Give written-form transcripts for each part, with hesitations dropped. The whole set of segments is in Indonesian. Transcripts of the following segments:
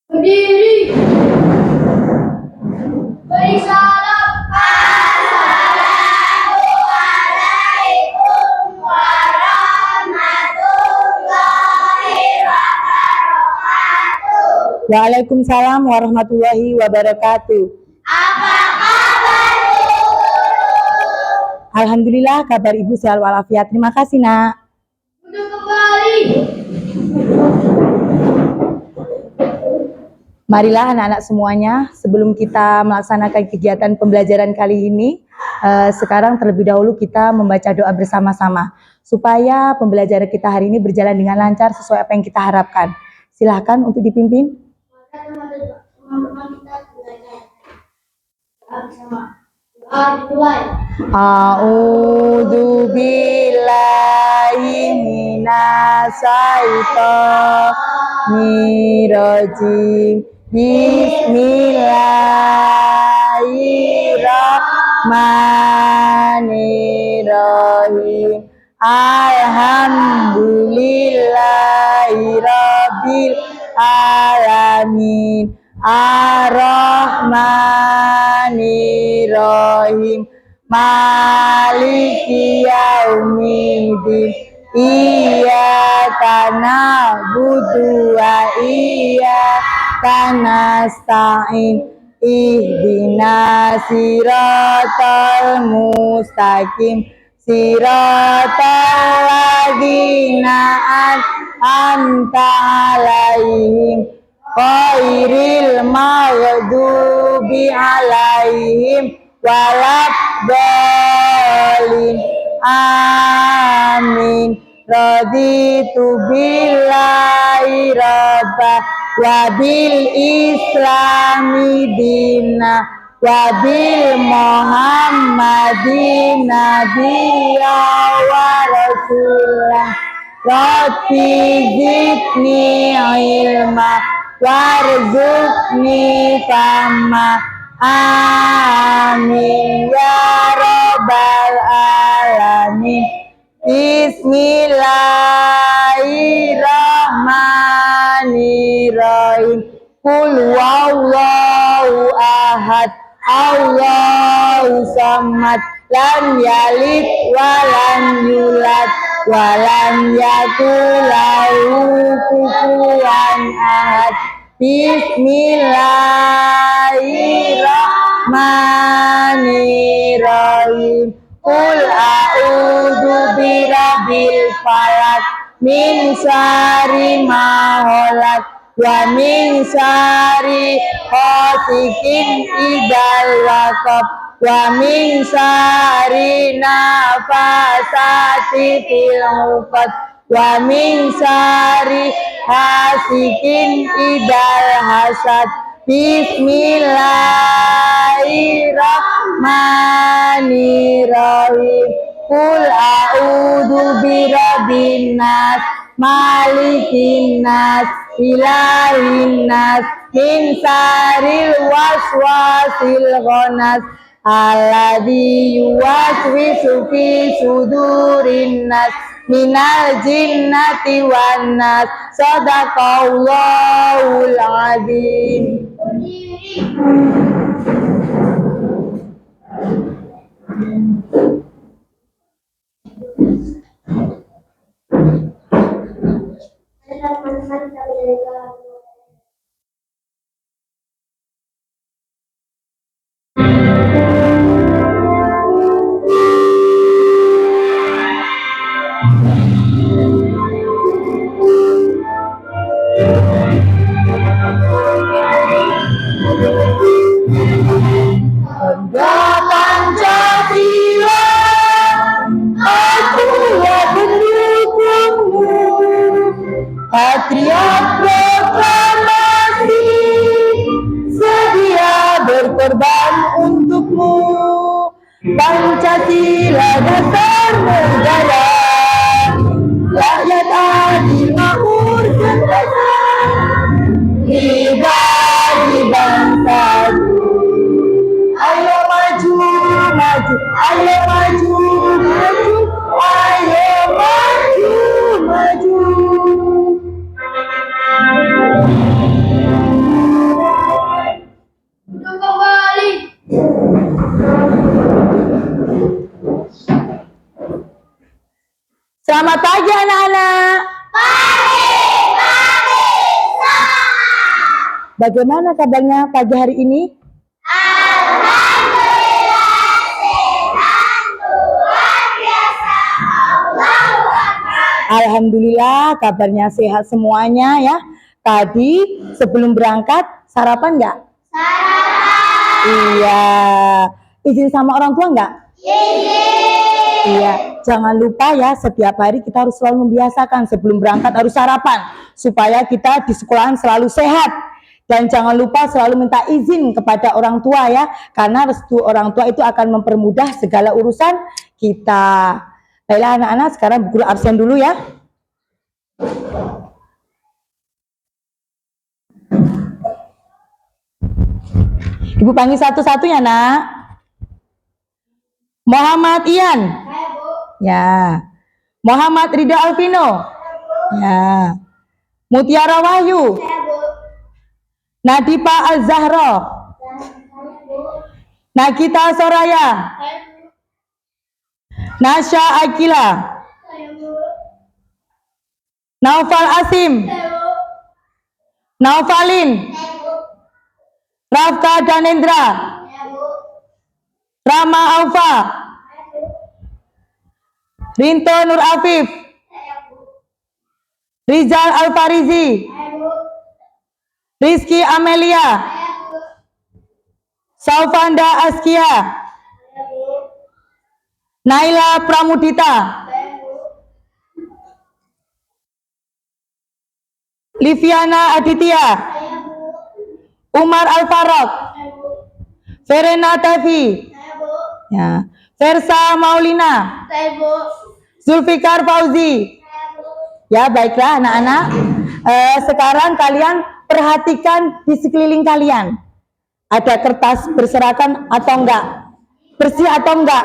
Berdiri. Beri salam. Assalamualaikum warahmatullahi wabarakatuh. Waalaikumsalam warahmatullahi wabarakatuh. Apa kabar guru? Alhamdulillah kabar ibu sehat walafiat. Terima kasih nak. Duduk kembali. Marilah anak-anak semuanya, sebelum kita melaksanakan kegiatan pembelajaran kali ini, sekarang terlebih dahulu kita membaca doa bersama-sama supaya pembelajaran kita hari ini berjalan dengan lancar sesuai apa yang kita harapkan. Silahkan untuk dipimpin. A'udzu billahi minas syaitonir rajim. Bismillahirrahmanirrahim. Alhamdulillahirabbil alamin. Ar-Rahmanirrahim. Maliki yaumiddin. Iyyaka na'budu wa iyyaka nasta'in. Ihdinas siratal mustaqim. Siratal ladzina an'amta 'alaihim ghairil maghdubi 'alaihim waladdallin. Amin. Raditu billahi rabba wa bil islami dina wa bil muhammadin nabiyya wa rasulah. Rabbi zidni ilma warzuqni fahma. Amin ya rabbal alamin. Bismillahirrahmanirrahim. Qul huwallahu ahad. Allahu samad. Lam yalid wa lam yulad wa lam yakul lahu kufuwan ahad. Bismillahirrahmanirrahim. Qul a'udzu birabbil falaq min syarri ma khalaq wa min syarri ghasikin idzal waqab wa min syarri nafasati fil 'uqad wa min syarri hasikin idzal hasad. Bismillahirrahmanirrahim. Qul a'udzu birabbin nas malikin nas ilahin nas min syarril waswasil khannas alladzi yuwaswisu fi sudurin nas minal jinnati wan nas. Shadaqallahul adzim. Pancasila, aku Selamat pagi anak-anak. Bagaimana kabarnya pagi hari ini? Alhamdulillah kabarnya sehat semuanya ya. Tadi sebelum berangkat sarapan nggak? Iya. Izin sama orang tua nggak? Iya. Jangan lupa ya, setiap hari kita harus selalu membiasakan sebelum berangkat harus sarapan supaya kita di sekolahan selalu sehat. Dan jangan lupa selalu minta izin kepada orang tua ya, karena restu orang tua itu akan mempermudah segala urusan kita. Baiklah anak-anak, sekarang Bu Guru absen dulu ya. Ibu panggil satu-satu ya nak. Muhammad Ian. Ya. Muhammad Ridha Alvino. Ya. Mutiara Wahyu. Nadipa Al-Zahra. Nagita Soraya. Nasya Akila. Naufal Asim. Naufalin. Rafka Danendra. Rama Aufa. Rinto Nur Afif. Rizal Alfarizi. Rizky Amelia. Saufanda Askia. Naila Pramudita. Liviana Aditya. Umar Alfarok. Verena Tavi. Ya. Versa Maulina. Zulfikar Fauzi. Ya, baiklah anak-anak. Sekarang kalian perhatikan di sekeliling kalian. Ada kertas berserakan atau enggak? Bersih atau enggak?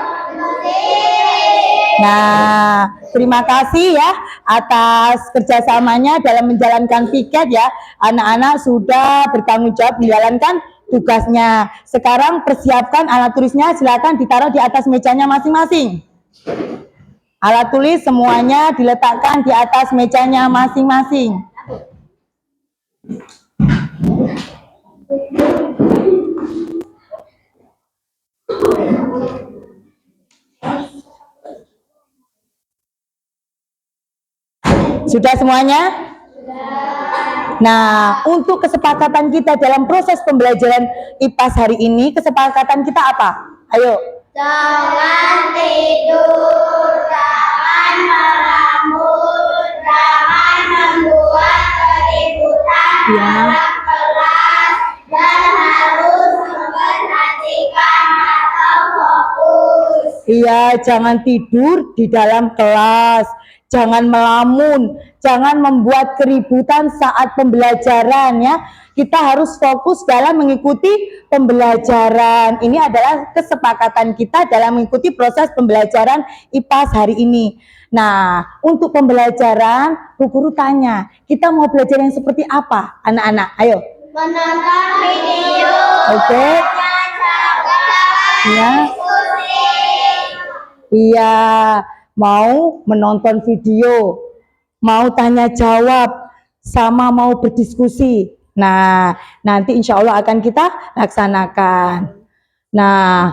Nah, terima kasih ya atas kerjasamanya dalam menjalankan piket ya. Anak-anak sudah bertanggung jawab menjalankan tugasnya. Sekarang persiapkan alat tulisnya, silakan ditaruh di atas mejanya masing-masing. Alat tulis semuanya diletakkan di atas mejanya masing-masing. Sudah semuanya? Nah, untuk kesepakatan kita dalam proses pembelajaran IPAS hari ini, kesepakatan kita apa? Ayo. Jangan tidur, jangan melamun, jangan membuat keributan dalam kelas, dan harus memperhatikan atau fokus. Iya, jangan tidur di dalam kelas, jangan melamun, jangan membuat keributan saat pembelajaran ya. Kita harus fokus dalam mengikuti pembelajaran. Ini adalah kesepakatan kita dalam mengikuti proses pembelajaran IPAS hari ini. Nah, untuk pembelajaran, Bu Guru tanya, kita mau belajar yang seperti apa, anak-anak? Ayo. Menonton video. Oke. Ya. Iya, mau menonton video, mau tanya jawab, sama mau berdiskusi. Nah, nanti insya Allah akan kita laksanakan. Nah,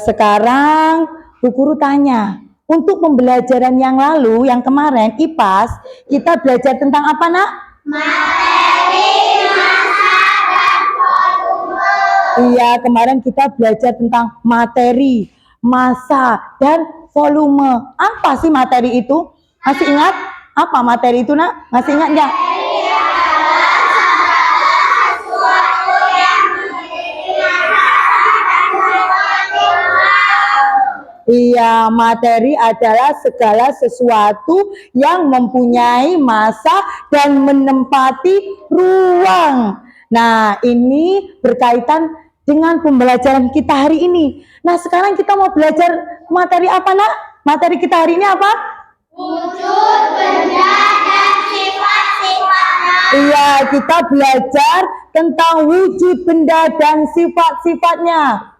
sekarang Bu Guru tanya, untuk pembelajaran yang lalu, yang kemarin IPAS, kita belajar tentang apa nak? Materi, massa, dan volume. Iya, kemarin kita belajar tentang materi, massa, dan volume. Apa sih materi itu? Masih ingat? Apa materi itu nak? Masih ingat nggak? Iya, materi adalah segala sesuatu yang mempunyai massa dan menempati ruang. Nah, ini berkaitan dengan pembelajaran kita hari ini. Nah, sekarang kita mau belajar materi apa, nak? Materi kita hari ini apa? Wujud benda dan sifat-sifatnya. Iya, kita belajar tentang wujud benda dan sifat-sifatnya.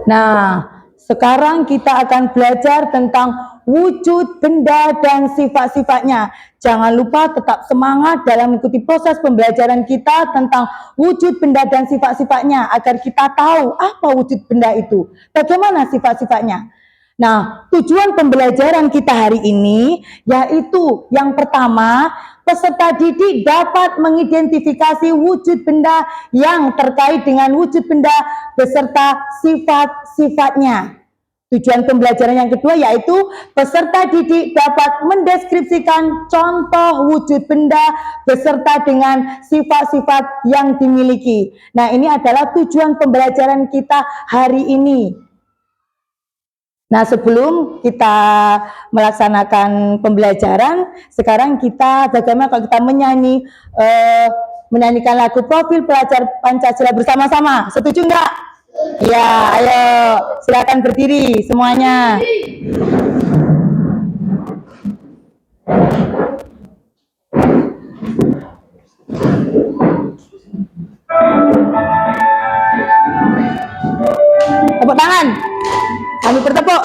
Nah, sekarang kita akan belajar tentang wujud benda dan sifat-sifatnya. Jangan lupa tetap semangat dalam mengikuti proses pembelajaran kita tentang wujud benda dan sifat-sifatnya agar kita tahu apa wujud benda itu, bagaimana sifat-sifatnya. Nah, tujuan pembelajaran kita hari ini yaitu yang pertama, peserta didik dapat mengidentifikasi wujud benda yang terkait dengan wujud benda beserta sifat-sifatnya. Tujuan pembelajaran yang kedua yaitu peserta didik dapat mendeskripsikan contoh wujud benda beserta dengan sifat-sifat yang dimiliki. Nah, ini adalah tujuan pembelajaran kita hari ini. Nah, sebelum kita melaksanakan pembelajaran, sekarang kita bagaimana kalau kita menyanyikan lagu profil pelajar Pancasila bersama-sama. Setuju enggak? Ya, ayo silakan berdiri semuanya. Tepuk tangan. Kami bertepuk.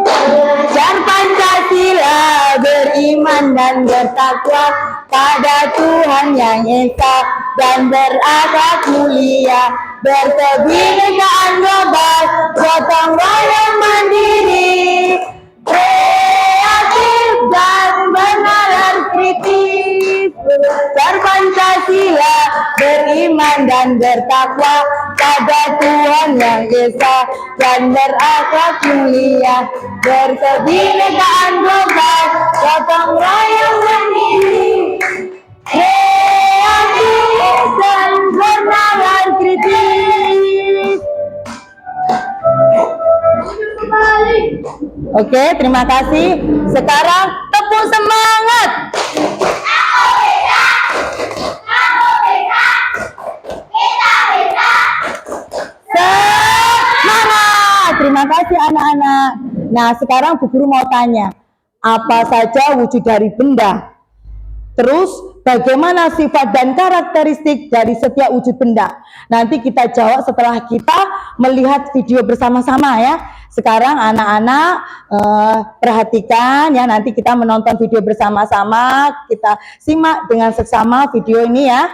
Belajar Pancasila, beriman dan bertakwa pada Tuhan yang Esa dan berakhlak mulia, berkebinekaan global, gotong royong mandiri, kreatif dan bernalar kritis. Belajar Pancasila, beriman dan bertakwa pada Tuhan yang Esa dan berakhlak mulia, berkebinekaan global, gotong royong mandiri, kreatif dan bernalar kritis. Oke, terima kasih. Sekarang tepuk semangat. Semangat. Terima kasih anak-anak. Nah, sekarang Bu Guru mau tanya, apa saja wujud dari benda? Terus bagaimana sifat dan karakteristik dari setiap wujud benda? Nanti kita jawab setelah kita melihat video bersama-sama ya. Sekarang anak-anak perhatikan ya, nanti kita menonton video bersama-sama. Kita simak dengan seksama video ini ya.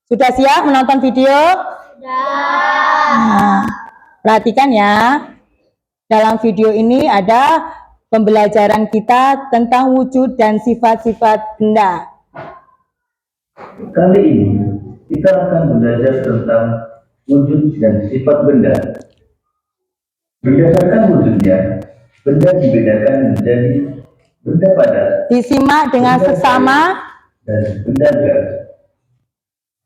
Sudah siap menonton video? Nah, perhatikan ya. Dalam video ini ada pembelajaran kita tentang wujud dan sifat-sifat benda. Kali ini kita akan belajar tentang wujud dan sifat benda. Berdasarkan wujudnya, benda dibedakan menjadi benda padat, Disimak dengan benda seksama. cair, dan benda gas.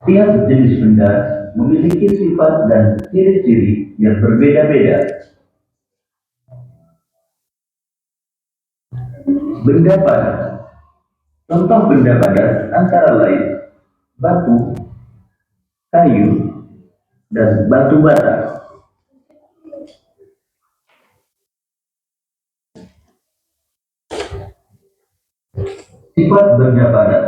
Tiap jenis benda memiliki sifat dan ciri-ciri yang berbeda-beda. Benda padat. Contoh benda padat antara lain batu, kayu, dan batu bata. Sifat benda padat.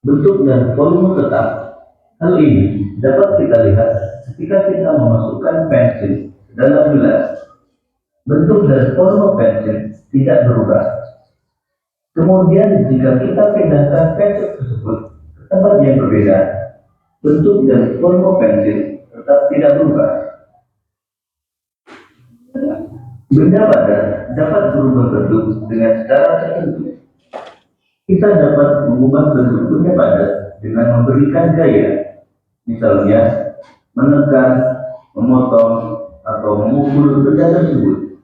Bentuk dan volume tetap. Hal ini dapat kita lihat ketika kita memasukkan pensil dalam gelas. Bentuk dan volume pensil tidak berubah. Kemudian jika kita pindahkan pensil tersebut ke tempat yang berbeda, bentuk dan volume pensil tetap tidak berubah. Benda padat dapat berubah bentuk dengan cara tertentu. Kita dapat mengubah bentuk benda padat dengan memberikan gaya, misalnya menekan, memotong, atau memukul benda tersebut.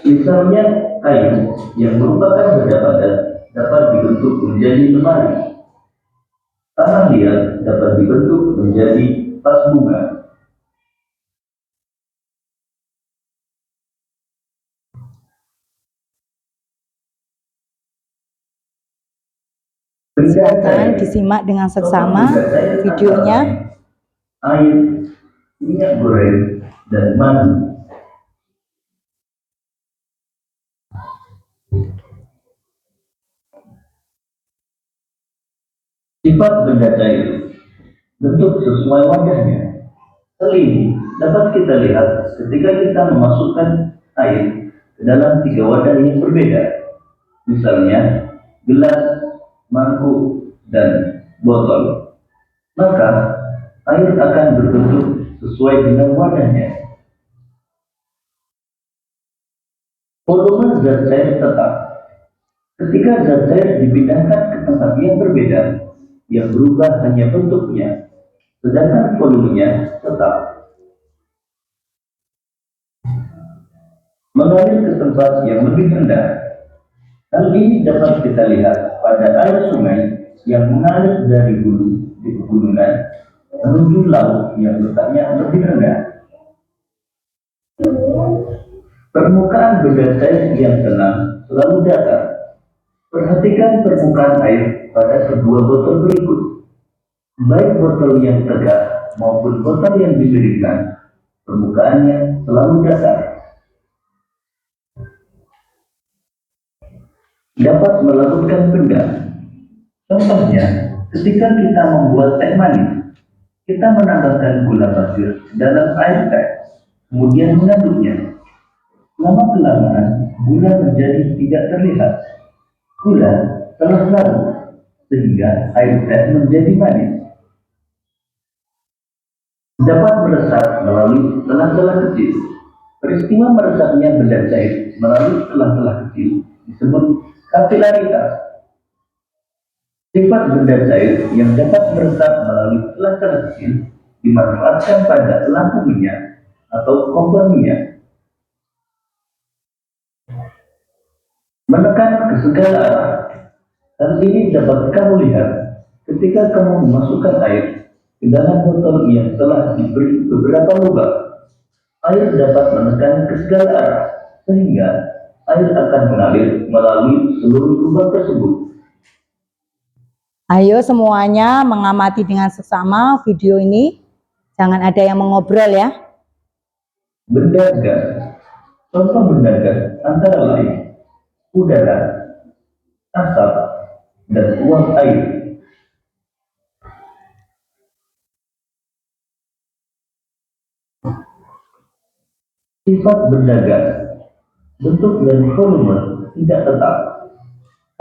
Misalnya kayu yang merupakan benda padat dapat dibentuk menjadi lemari. Tanah liat dapat dibentuk menjadi vas bunga. Silakan disimak dengan seksama videonya. Air, minyak goreng, dan madu. Sifat benda cair, bentuk sesuai wadahnya. Hal ini dapat kita lihat ketika kita memasukkan air ke dalam 3 wadah yang berbeda. Misalnya, gelas, mangkuk, dan botol. Maka, air akan berbentuk sesuai dengan wadahnya. Volume zat cair tetap. Ketika zat cair dipindahkan ke tempat yang berbeda, yang berubah hanya bentuknya, sedangkan volumenya tetap. Mengalir ke tempat yang lebih rendah. Hal ini dapat kita lihat pada air sungai yang mengalir dari hulu di pegunungan menuju laut yang letaknya lebih rendah. Permukaan benda cair yang tenang selalu datar. Perhatikan permukaan air pada kedua botol berikut. Baik botol yang tegak maupun botol yang dimiringkan, permukaannya selalu datar. Dapat melarutkan benda. Contohnya, ketika kita membuat teh manis, kita menambahkan gula pasir dalam air teh, kemudian mengaduknya. Lama-kelamaan, gula menjadi tidak terlihat. Gula telah larut, sehingga air teh menjadi manis. Dapat meresap melalui celah-celah kecil. Peristiwa meresapnya benda cair melalui celah-celah kecil disebut kapilaritas. Sifat benda cair yang dapat meresap melalui celah-celah kecil dimanfaatkan pada lampu minyak atau kompor minyak. Menekan ke segala arah. Hal ini dapat kamu lihat ketika kamu memasukkan air ke dalam botol yang telah diberi beberapa lubang. Air dapat menekan ke segala arah, sehingga air akan mengalir melalui seluruh lubang tersebut. Ayo semuanya mengamati dengan seksama video ini. Jangan ada yang mengobrol ya. Benda gas. Contoh benda gas antara lain udara, asap, dan uap air. Sifat benda gas, bentuk dan volume tidak tetap.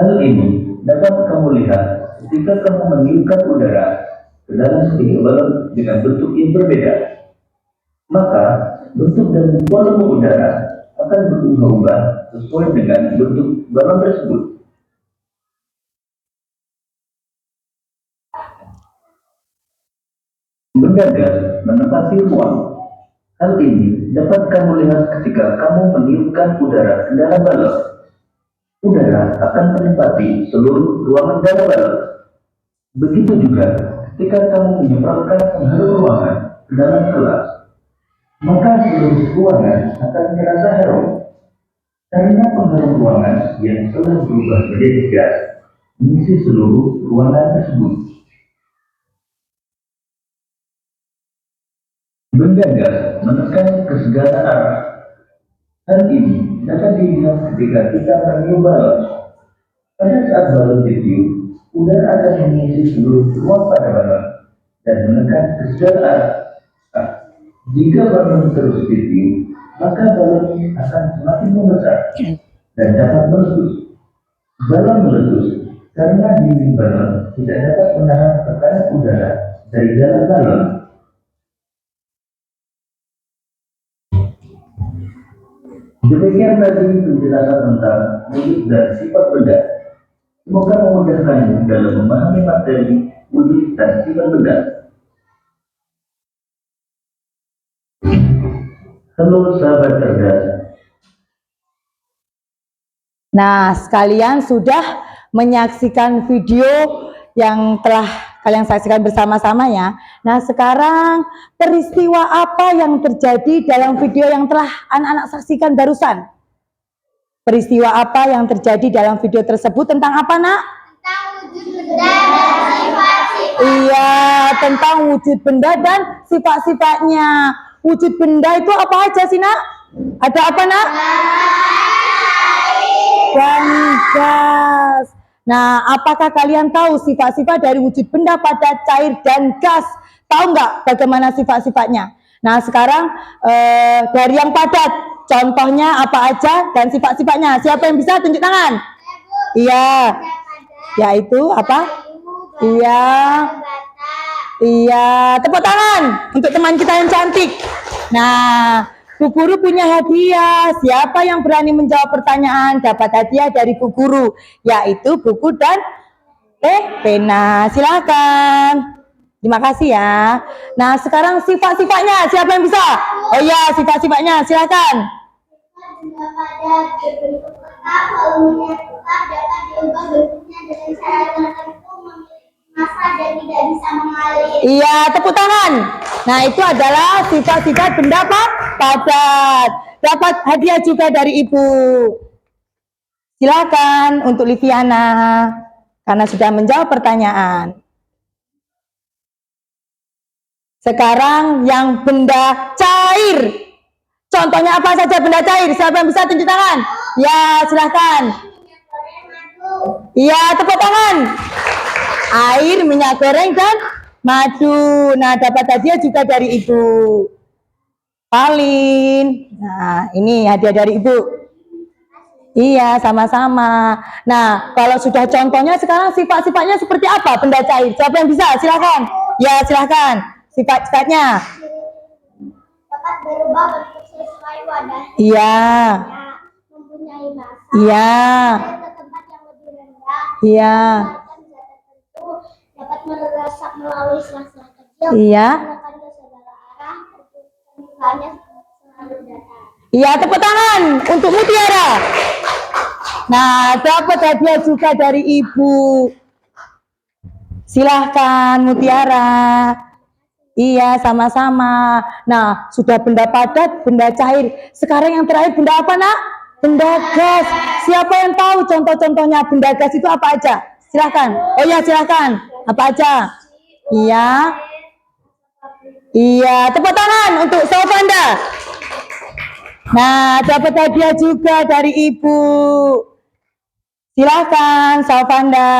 Hal ini dapat kamu lihat ketika kamu meniupkan udara ke dalam sedikit balon dengan bentuk yang berbeda. Maka, bentuk dan volume udara akan berubah-ubah sesuai dengan bentuk balon tersebut. Benda gas menempati ruang. Hal ini dapat kamu lihat ketika kamu meniupkan udara ke dalam balon. Udara akan menempati seluruh ruangan dalam balon. Begitu juga ketika kamu menyemprotkan pengharum ruangan ke dalam kelas, maka seluruh ruangan akan terasa harum. Karena pengharum ruangan yang telah berubah menjadi gas mengisi seluruh ruangan tersebut. Benda gas menekan ke segala arah. Hal ini dapat dilihat ketika kita meniup balon. Pada saat balon ditiup, udara akan mengisi seluruh ruang pada balon dan menekan ke segala arah. Nah, jika balon terus ditiup, maka balon akan semakin membesar dan dapat meletus. Balon meletus karena dinding balon tidak dapat menahan tekanan udara dari dalam balon. Demikian tadi penjelasan tentang wujud dan sifat benda. Semoga memudahkanmu dalam memahami materi wujud dan sifat benda. Halo sahabat cerdas. Nah, sekalian sudah menyaksikan video yang telah kalian saksikan bersama-sama ya. Nah, sekarang peristiwa apa yang terjadi dalam video yang telah anak-anak saksikan barusan? Peristiwa apa yang terjadi dalam video tersebut tentang apa, Nak? Tentang wujud benda dan sifat-sifat. Iya, tentang wujud benda dan sifat-sifatnya. Wujud benda itu apa aja sih, Nak? Ada apa, Nak? Dan gas. Nah, apakah kalian tahu sifat-sifat dari wujud benda, padat, cair, dan gas? Tahu nggak bagaimana sifat-sifatnya? Nah, sekarang dari yang padat, contohnya apa aja dan sifat-sifatnya. Siapa yang bisa tunjuk tangan? Iya, yaitu apa? Iya, iya. Tepuk tangan untuk teman kita yang cantik. Nah, Bu Guru punya hadiah. Siapa yang berani menjawab pertanyaan dapat hadiah dari Bu Guru, yaitu buku dan pena. Silakan. Terima kasih ya. Nah, sekarang sifat-sifatnya. Siapa yang bisa? Oh ya, sifat-sifatnya. Silakan. Benda padat berbentuk tetap, volumenya tetap, dapat diubah bentuknya dengan cara tertentu, memiliki massa dan tidak bisa mengalir. Iya, tepuk tangan. Nah, itu adalah sifat-sifat benda padat. Dapat hadiah juga dari Ibu. Silakan untuk Liviana, karena sudah menjawab pertanyaan. Sekarang yang benda cair. Contohnya apa saja benda cair? Siapa yang bisa tunjuk tangan? Ya, silahkan. Iya, tepuk tangan. Air, minyak goreng, dan madu. Nah, dapat hadiah juga dari Ibu Palin. Nah, ini hadiah dari Ibu. Iya, sama-sama. Nah, kalau sudah contohnya, sekarang sifat-sifatnya seperti apa benda cair? Siapa yang bisa? Silahkan. Ya, silahkan. Sifat-sifatnya. Dapat berubah bentuk sesuai wadahnya. Iya. Mempunyai massa. Iya. Ke tempat yang lebih rendah. Iya. Dapat meresap melalui sela-sela kecil. Iya. Menekan ke segala arah. Permukaannya selalu datar. Iya, tepuk tangan untuk Mutiara. Nah, dapat hadiah juga dari Ibu. Silahkan Mutiara. Iya, sama-sama. Nah, sudah benda padat, benda cair. Sekarang yang terakhir benda apa, Nak? Benda gas. Siapa yang tahu contoh-contohnya benda gas itu apa aja? Silahkan. Oh ya, silahkan. Apa aja? Iya. Iya, tepuk tangan untuk Sofanda. Nah, dapat hadiah juga dari Ibu. Silahkan, Sofanda.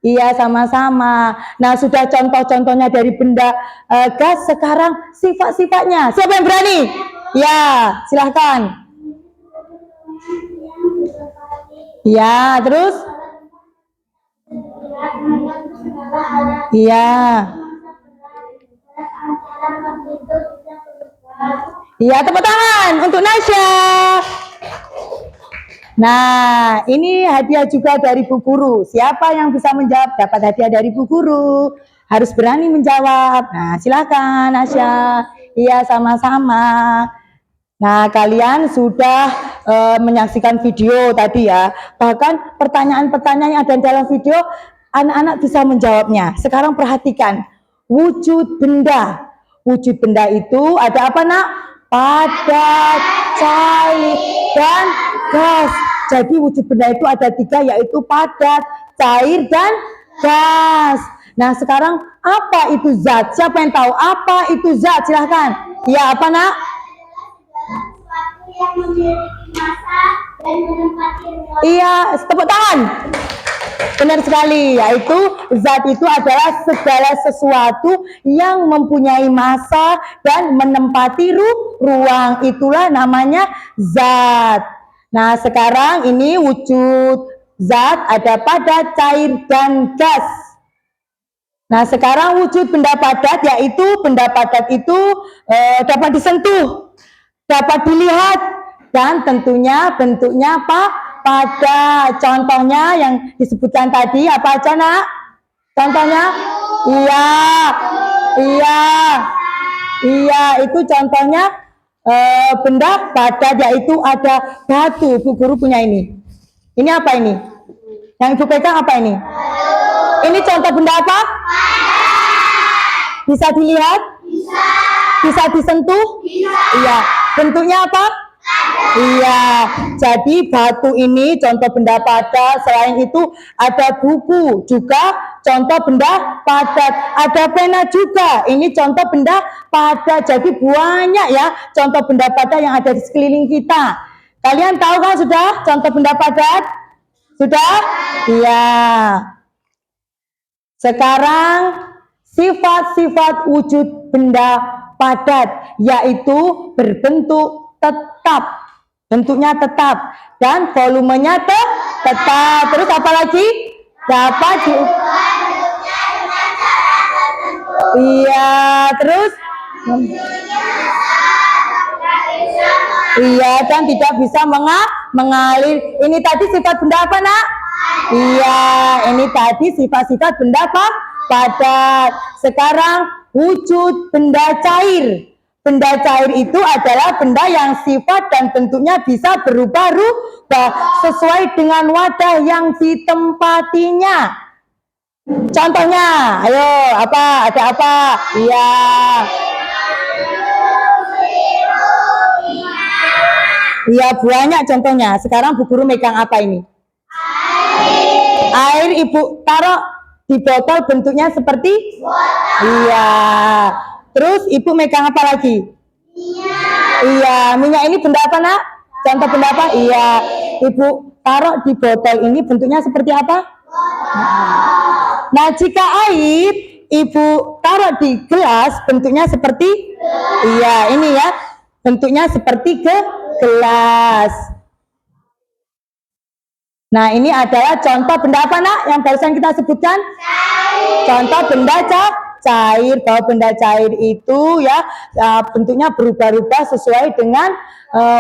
Iya, sama-sama. Nah, sudah contoh-contohnya dari benda gas, sekarang sifat-sifatnya. Siapa yang berani? Ya, silahkan. Ya, terus? Iya. Iya, tepuk tangan untuk Nasya. Nah, ini hadiah juga dari Bu Guru. Siapa yang bisa menjawab dapat hadiah dari Bu Guru. Harus berani menjawab. Nah, silakan Nasya. Iya, sama-sama. Nah, kalian sudah menyaksikan video tadi ya. Bahkan pertanyaan-pertanyaan yang ada dalam video, anak-anak bisa menjawabnya. Sekarang perhatikan. Wujud benda. Wujud benda itu ada apa, Nak? Padat, cair, dan gas. Jadi wujud benda itu ada 3, yaitu padat, cair, dan gas. Nah, sekarang apa itu zat? Siapa yang tahu apa itu zat? Silahkan. Ya, apa, Nak? Sesuatu yang memiliki massa dan menempati ruang. Iya, tepuk tangan. Benar sekali, yaitu zat itu adalah segala sesuatu yang mempunyai massa dan menempati ruang. Itulah namanya zat. Nah, sekarang ini wujud zat ada padat, cair, dan gas. Nah, sekarang wujud benda padat, yaitu benda padat itu dapat disentuh, dapat dilihat, dan tentunya bentuknya padat. Contohnya yang disebutkan tadi apa aja, Nak? Contohnya? Iya. Iya. Iya, itu contohnya benda padat, yaitu ada batu. Bu Guru punya ini. Ini apa ini? Yang Ibu pegang apa ini? Ini contoh benda apa? Bisa dilihat? Bisa. Bisa disentuh? Bisa. Iya. Bentuknya apa? Iya. Jadi batu ini contoh benda padat. Selain itu ada buku juga contoh benda padat. Ada pena juga. Ini contoh benda padat. Jadi banyak ya contoh benda padat yang ada di sekeliling kita. Kalian tahu kan sudah contoh benda padat? Sudah? Iya. Sekarang sifat-sifat wujud benda padat, yaitu berbentuk tetap. Bentuknya tetap dan volumenya tetap. Terus apa lagi? Dapat di Iya, terus iya, dan tidak bisa mengalir. Ini tadi sifat benda apa, Nak? Iya, ini tadi sifat-sifat benda padat. Sekarang wujud benda cair. Benda cair itu adalah benda yang sifat dan bentuknya bisa berubah-ubah sesuai dengan wadah yang ditempatinya. Contohnya, ayo, apa? Ada apa? Iya. Iya, banyak contohnya. Sekarang Bu Guru megang apa ini? Air. Ibu taruh di botol bentuknya seperti? Iya. Terus Ibu megang apa lagi? Iya, minyak ini benda apa, Nak? Contoh benda apa? Iya. Ibu taruh di botol ini bentuknya seperti apa? Nah, jika air Ibu taruh di gelas bentuknya seperti? Iya, ini ya. Bentuknya seperti gelas. Nah, ini adalah contoh benda apa, Nak? Yang barusan kita sebutkan? Cair. Contoh benda cair. Bahwa benda cair itu ya bentuknya berubah-ubah sesuai dengan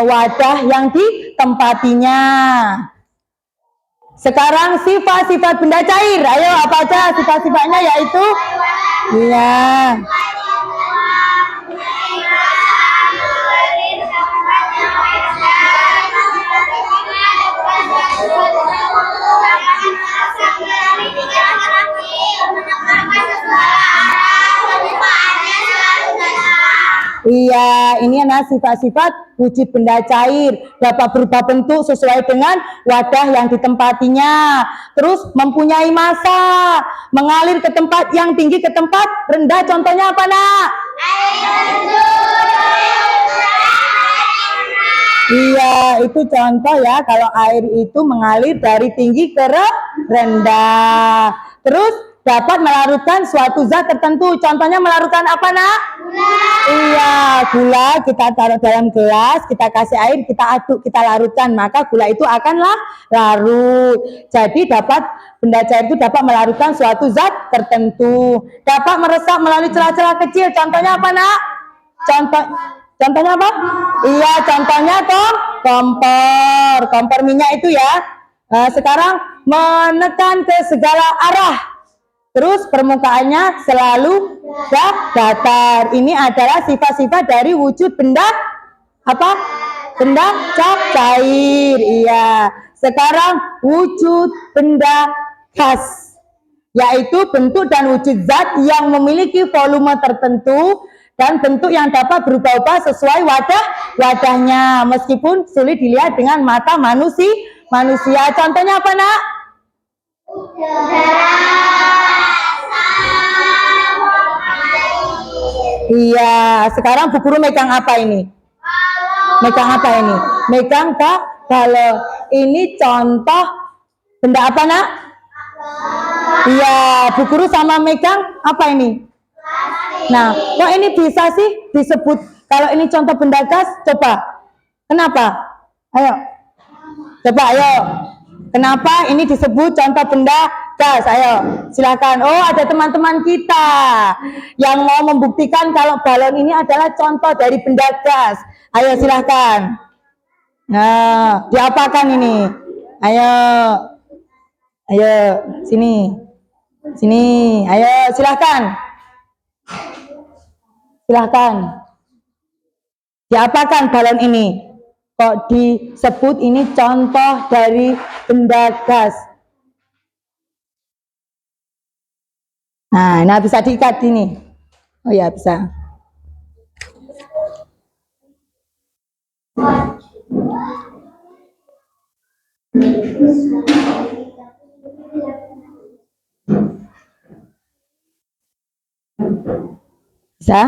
wadah yang ditempatinya. Sekarang sifat-sifat benda cair. Ayo, apa aja sifat-sifatnya? Yaitu iya. Iya, ini adalah sifat-sifat wujud benda cair, dapat berubah bentuk sesuai dengan wadah yang ditempatinya. Terus mempunyai massa, mengalir ke tempat yang tinggi, ke tempat rendah. Contohnya apa, Nak? Iya, itu contoh ya, kalau air itu mengalir dari tinggi ke rendah. Terus dapat melarutkan suatu zat tertentu. Contohnya melarutkan apa, Nak? Gula. Iya, gula kita taruh dalam gelas, kita kasih air, kita aduk, kita larutkan, maka gula itu akan larut. Jadi benda cair itu dapat melarutkan suatu zat tertentu. Dapat meresap melalui celah-celah kecil. Contohnya apa, Nak? Contohnya apa? Iya, contohnya kompor minyak itu ya. Sekarang menekan ke segala arah. Terus permukaannya selalu datar. Ini adalah sifat-sifat dari wujud benda apa? Benda cair. Iya. Sekarang wujud benda gas, yaitu bentuk dan wujud zat yang memiliki volume tertentu dan bentuk yang dapat berubah-ubah sesuai wadahnya, meskipun sulit dilihat dengan mata manusia. Contohnya apa, Nak? Iya, sekarang Bu Guru megang apa ini? Megang apa ini? Megang balon. Ini contoh benda apa, Nak? Iya, Bu Guru sama megang apa ini? Nah, kok ini bisa sih disebut kalau ini contoh benda gas? Coba. Kenapa? Ayo. Coba, ayo. Kenapa ini disebut contoh benda gas? Ayo, silakan. Oh, ada teman-teman kita yang mau membuktikan kalau balon ini adalah contoh dari benda gas. Ayo, silakan. Nah, diapakan ini? Ayo. Ayo, sini. Sini. Ayo, silakan. Silahkan. Diapakan balon ini? Kok disebut ini contoh dari benda gas? Nah, bisa diikat ini. Oh ya, bisa. Bisa?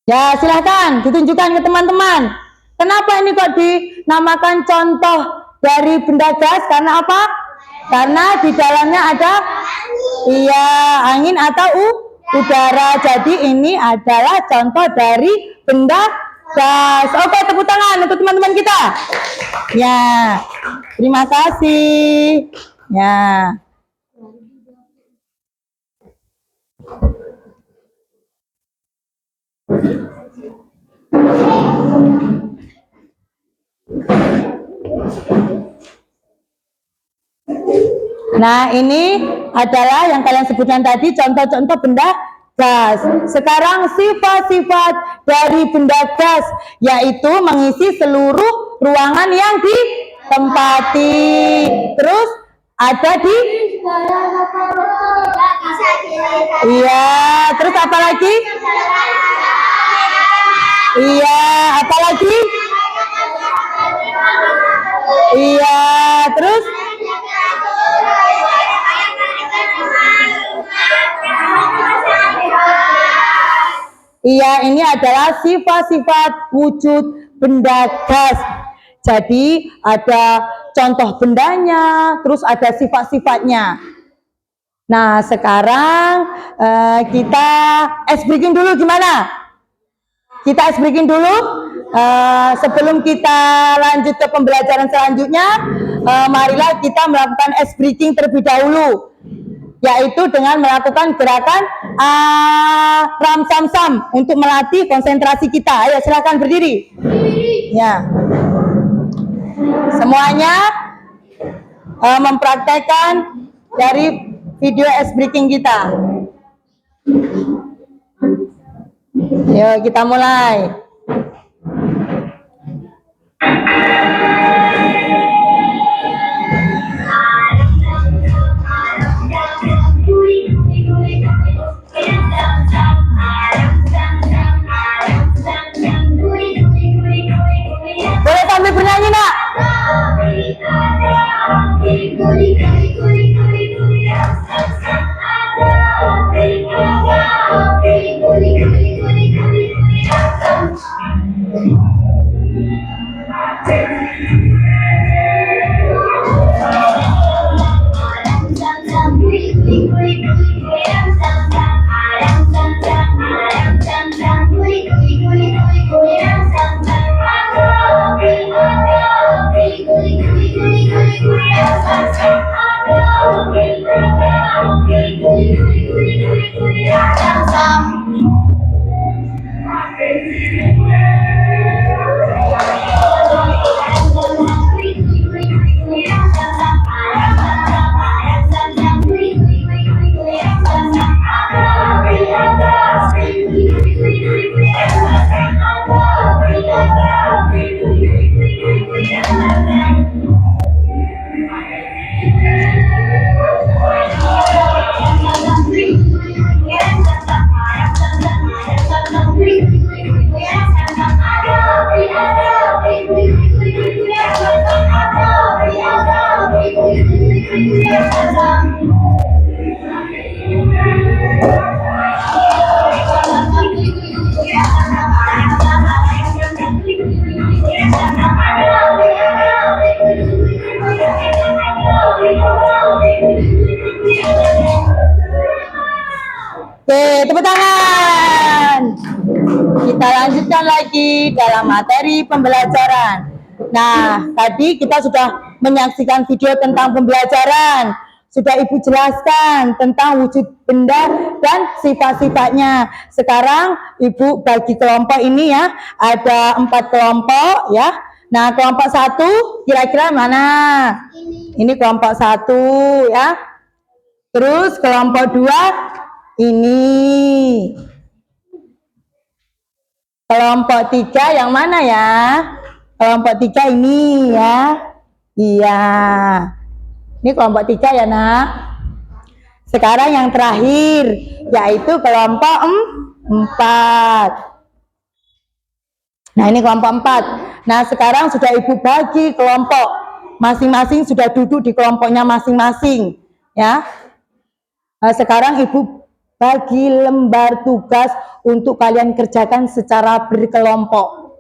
Ya, silahkan ditunjukkan ke teman-teman. Kenapa ini kok dinamakan contoh dari benda gas? Karena apa? Karena di dalamnya ada angin atau udara. Jadi ini adalah contoh dari benda gas. Oke, tepuk tangan untuk teman-teman kita. Ya, terima kasih. Ya. Nah, ini adalah yang kalian sebutkan tadi contoh-contoh benda gas. Sekarang sifat-sifat dari benda gas, yaitu mengisi seluruh ruangan yang ditempati. Terus ada di iya, terus apa lagi? Iya, apa lagi? Iya, terus iya, ini adalah sifat-sifat wujud benda gas. Jadi ada contoh bendanya, terus ada sifat-sifatnya. Nah, sekarang kita ice breaking dulu gimana? Kita ice breaking dulu. Sebelum kita lanjut ke pembelajaran selanjutnya, marilah kita melakukan ice breaking terlebih dahulu, yaitu dengan melakukan gerakan ram sam sam untuk melatih konsentrasi kita. Ayo silakan berdiri. Ya. Semuanya mempraktekkan dari video ice breaking kita. Yuk kita mulai. Boleh sambil bernyanyi, Nak? Oke, tepuk tangan. Kita lanjutkan lagi dalam materi pembelajaran. Nah, tadi kita sudah menyaksikan video tentang pembelajaran. Sudah Ibu jelaskan tentang wujud benda dan sifat-sifatnya. Sekarang Ibu bagi kelompok ini ya, ada 4 kelompok ya. Nah, kelompok 1 kira-kira mana? Ini kelompok 1 ya. Terus kelompok 2 ini. Kelompok 3 yang mana ya? Kelompok 3 ini ya. Iya. Ini kelompok 3 ya, Nak. Sekarang yang terakhir, yaitu kelompok 4. Nah, ini kelompok 4. Nah, sekarang sudah Ibu bagi kelompok. Masing-masing sudah duduk di kelompoknya masing-masing. Ya. Nah, sekarang Ibu bagi lembar tugas untuk kalian kerjakan secara berkelompok.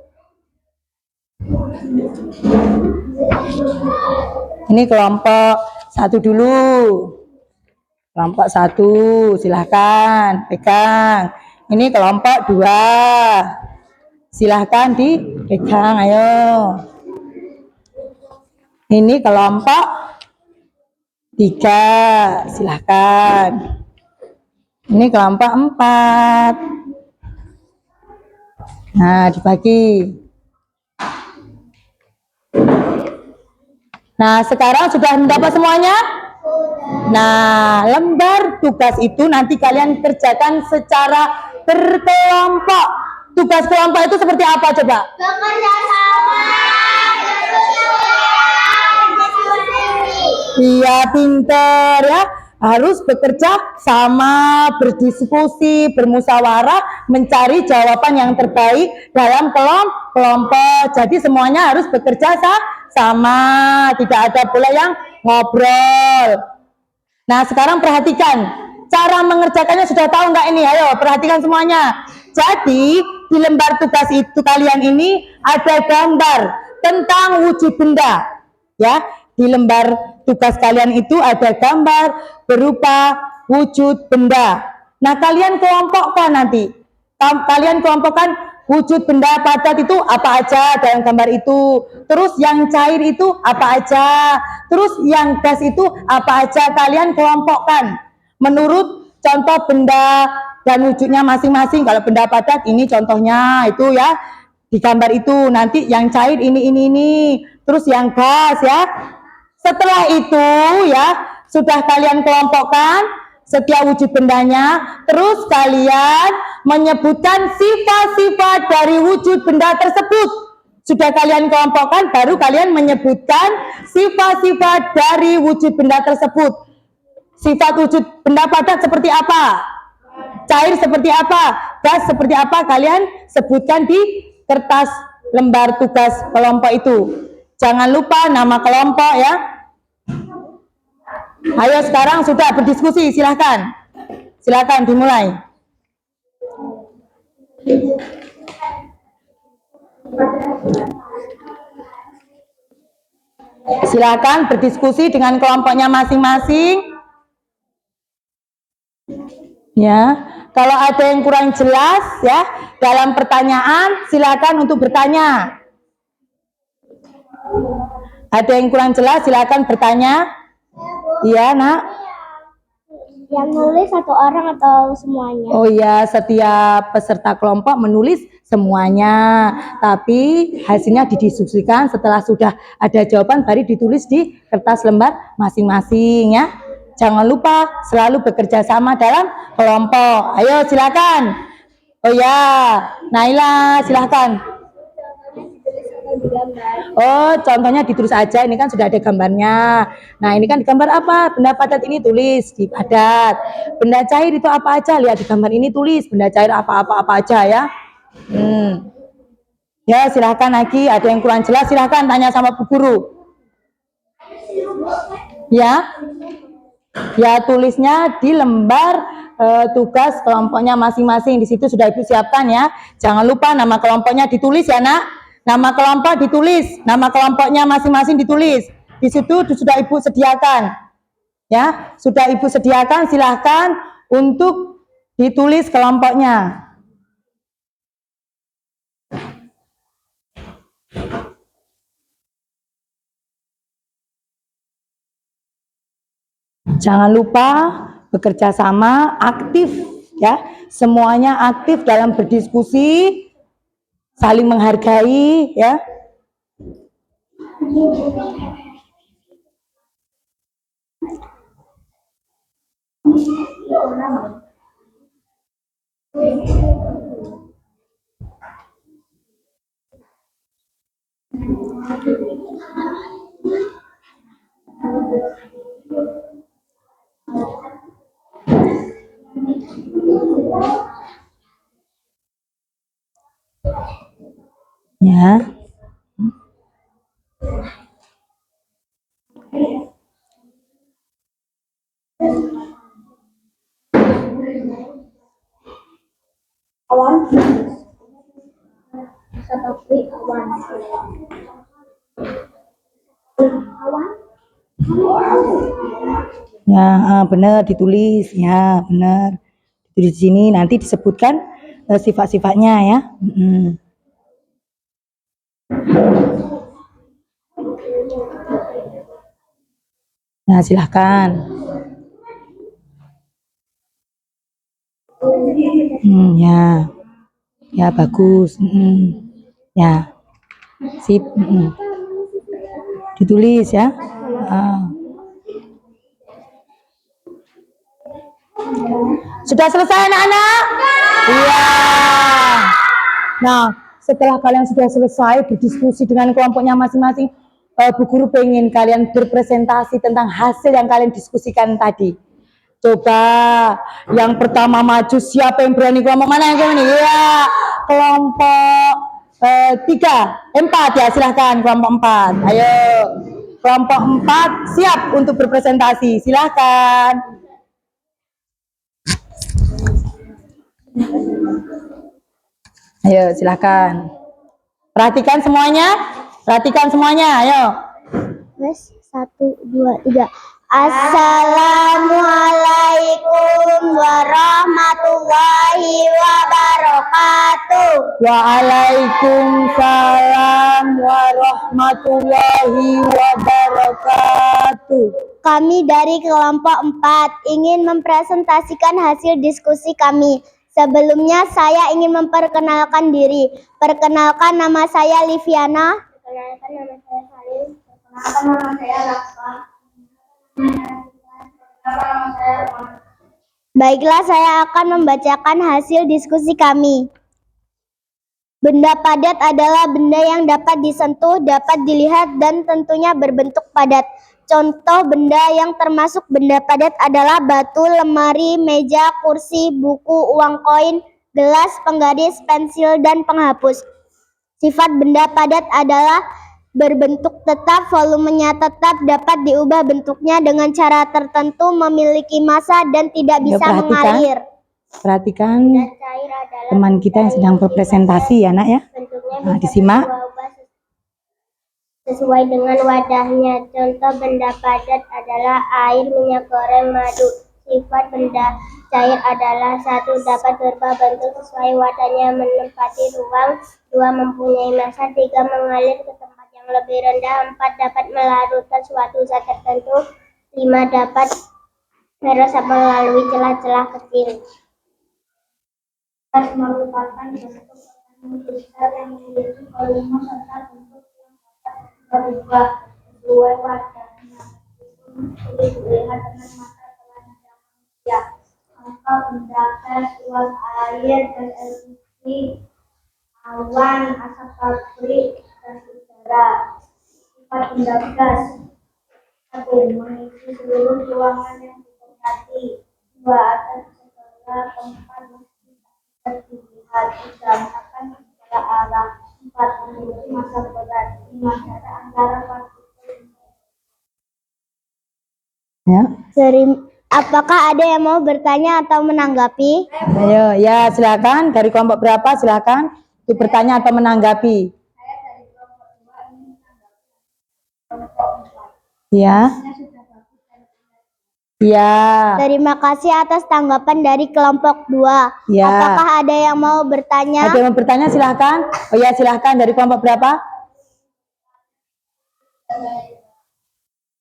Ini kelompok 1 dulu. Kelompok 1, silahkan pegang. Ini kelompok 2. Silahkan dipegang, ayo. Ini kelompok 3, silahkan. Ini kelompok 4. Nah, dibagi. Nah, sekarang sudah mendapat semuanya? Nah, lembar tugas itu nanti kalian kerjakan secara berkelompok. Tugas kelompok itu seperti apa coba? Bekerja sama, Iya, pinter ya. Harus bekerja sama, berdiskusi, bermusyawarah, mencari jawaban yang terbaik dalam kelompok. Jadi semuanya harus bekerja sama, tidak ada pula yang ngobrol. Nah, sekarang perhatikan, cara mengerjakannya sudah tahu nggak ini? Ayo, perhatikan semuanya. Jadi, di lembar tugas itu kalian ini ada gambar tentang wujud benda. Ya, di lembar tugas kalian itu ada gambar berupa wujud benda. Nah, kalian kelompokkan nanti. Kalian kelompokkan wujud benda padat itu apa aja dalam gambar itu. Terus yang cair itu apa aja. Terus yang gas itu apa aja. Kalian kelompokkan menurut contoh benda dan wujudnya masing-masing. Kalau benda padat ini contohnya itu ya. Di gambar itu nanti yang cair ini. Terus yang gas ya. Setelah itu ya, sudah kalian kelompokkan setiap wujud bendanya, terus kalian menyebutkan sifat-sifat dari wujud benda tersebut. Sudah kalian kelompokkan, baru kalian menyebutkan sifat-sifat dari wujud benda tersebut. Sifat wujud benda padat seperti apa? Cair seperti apa? Gas seperti apa? Kalian sebutkan di kertas lembar tugas kelompok itu. Jangan lupa nama kelompok ya. Ayo sekarang sudah berdiskusi, silahkan. Silahkan dimulai. Silahkan berdiskusi dengan kelompoknya masing-masing. Ya, kalau ada yang kurang jelas ya dalam pertanyaan, silakan untuk bertanya. Ada yang kurang jelas, silakan bertanya. Iya, Nak. yang nulis satu orang atau semuanya? Oh iya, setiap peserta kelompok menulis semuanya. Tapi hasilnya didiskusikan setelah sudah ada jawaban baru ditulis di kertas lembar masing-masing ya. Jangan lupa selalu bekerja sama dalam kelompok. Ayo silakan. Oh ya, Naila silakan. Oh, contohnya ditulis aja. Ini kan sudah ada gambarnya. Nah, ini kan gambar apa? Benda padat ini tulis di padat. Benda cair itu apa aja? Lihat di gambar ini tulis. Benda cair apa aja ya. Ya, silahkan lagi. Ada yang kurang jelas, silahkan tanya sama Bu Guru. Ya. Ya, tulisnya di lembar tugas kelompoknya masing-masing. Di situ sudah Ibu siapkan ya. Jangan lupa nama kelompoknya ditulis ya, Nak. Nama kelompok ditulis, nama kelompoknya masing-masing ditulis. Di situ sudah Ibu sediakan. Ya, sudah Ibu sediakan, silahkan untuk ditulis kelompoknya. Jangan lupa bekerja sama, aktif ya. Semuanya aktif dalam berdiskusi, saling menghargai ya. Ya. Awan. Seperti awan. Awan. Ya, benar ditulis. Ya, benar. Ditulis di sini nanti disebutkan sifat-sifatnya ya. Nah, silahkan. Ya, ya bagus. Ya, sip. Ditulis ya. Sudah selesai anak-anak? Iya. Nah, setelah kalian sudah selesai berdiskusi dengan kelompoknya masing-masing, Bu Guru pengen kalian berpresentasi tentang hasil yang kalian diskusikan tadi. Coba yang pertama maju, siapa yang berani? Kelompok mana yang berani? Iya, kelompok 4 ya, silahkan kelompok 4. Ayo, kelompok 4 siap untuk berpresentasi, silahkan. Ayo, silahkan. Perhatikan semuanya, ayo. Wes, 1, 2, 3. Assalamualaikum warahmatullahi wabarakatuh. Waalaikumsalam warahmatullahi wabarakatuh. Kami dari kelompok 4 ingin mempresentasikan hasil diskusi kami. Sebelumnya saya ingin memperkenalkan diri. Perkenalkan, nama saya Liviana. Perkenalkan, nama saya Salim. Perkenalkan, nama saya Rafa. Baiklah, saya akan membacakan hasil diskusi kami. Benda padat adalah benda yang dapat disentuh, dapat dilihat, dan tentunya berbentuk padat. Contoh benda yang termasuk benda padat adalah batu, lemari, meja, kursi, buku, uang koin, gelas, penggaris, pensil, dan penghapus. Sifat benda padat adalah berbentuk tetap, volumenya tetap, dapat diubah bentuknya dengan cara tertentu, memiliki massa, dan tidak bisa mengalir. Perhatikan teman kita yang sedang berpresentasi ya nak ya. Nah, disimak. Sesuai dengan wadahnya. Contoh benda padat adalah air, minyak goreng, madu. Sifat benda cair adalah 1. Dapat berubah bentuk sesuai wadahnya, menempati ruang. 2. Mempunyai massa. 3. Mengalir ke tempat yang lebih rendah. 4. Dapat melarutkan suatu zat tertentu. 5. Dapat meresap melalui celah-celah kecil. Merupakan bentuk besar yang memiliki volume serta bentuk yang dapat berubah sesuai wadahnya. Sulit dilihat dengan mata telanjang manusia. Contoh benda gas, uap, air, gas LPG, awan, asap pabrik, dan udara. Sifat benda gas: 1. Mengisi seluruh ruangan yang ditempati. 2. Atas segala tempat dilihat. 3. Akan segala arah. 4. Memiliki massa berat. 5. Jarak antara partikel. Ya. Apakah ada yang mau bertanya atau menanggapi? Ayo, ya silakan. Dari kelompok berapa? Silakan untuk bertanya atau menanggapi. Saya dari kelompok 2 ini kelompok 4. Ya. Ya. Terima kasih atas tanggapan dari kelompok 2. Ya. Apakah ada yang mau bertanya? Ada yang mau bertanya silakan. Oh ya silakan, dari kelompok berapa?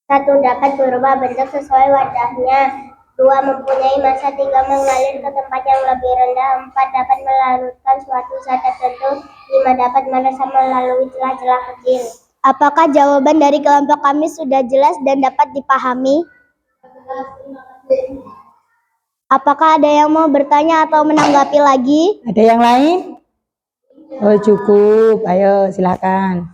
1. Dapat berubah bentuk sesuai wadahnya. 2. Mempunyai massa. 3. Mengalir ke tempat yang lebih rendah. 4. Dapat melarutkan suatu zat tertentu. 5. Dapat meresap melalui celah-celah kecil. Apakah jawaban dari kelompok kami sudah jelas dan dapat dipahami? Apakah ada yang mau bertanya atau menanggapi lagi? Ada yang lain? Oh cukup, ayo silakan.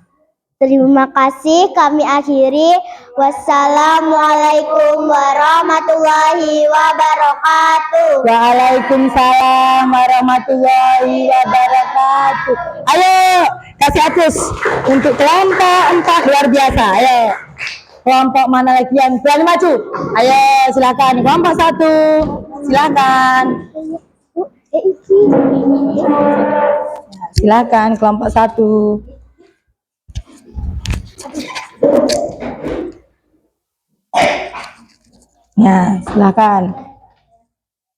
Terima kasih, kami akhiri. Wassalamualaikum warahmatullahi wabarakatuh. Waalaikumsalam warahmatullahi wabarakatuh. Ayo, kasih aplaus untuk kelompok 4, luar biasa. Ayo, kelompok mana lagi yang berani maju? Ayo, silakan. Kelompok 1, silakan. Silakan kelompok 1. Ya, silakan.